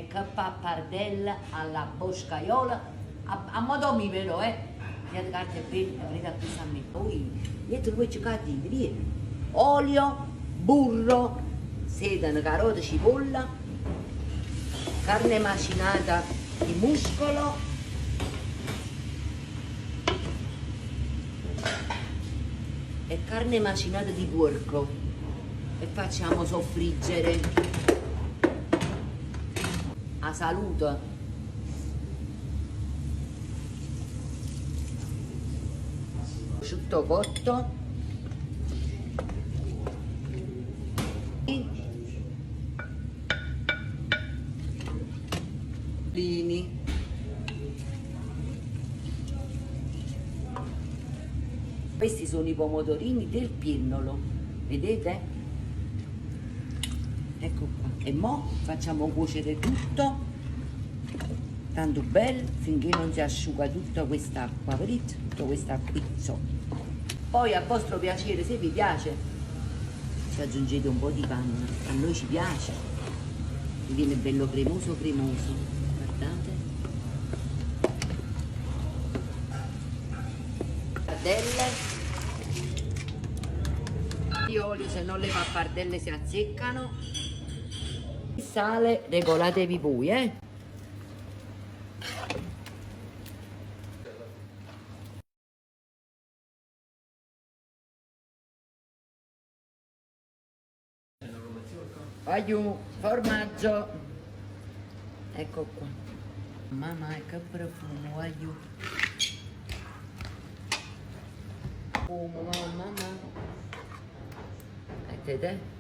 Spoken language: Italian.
che pappardella alla boscaiola, a modo mio però, le carte bene, avrete a pensare poi, dietro voi giocate ingredienti, olio, burro, sedano, carote, cipolla, carne macinata di muscolo, e carne macinata di porco, e facciamo soffriggere a salute. Prosciutto cotto lini, questi sono i pomodorini del piennolo, vedete? Ecco qua. E mo facciamo cuocere tutto tanto bello finché non si asciuga tutta quest'acqua, vedete? Tutto questo acquizzo. Poi a vostro piacere, se vi piace, ci aggiungete un po' di panna, a noi ci piace, vi viene bello cremoso cremoso, guardate. Pappardelle di olio, se no le pappardelle si azzeccano. Il sale regolatevi voi, Voglio formaggio, ecco qua, mamma che profumo, voglio profumo, mamma, vedete?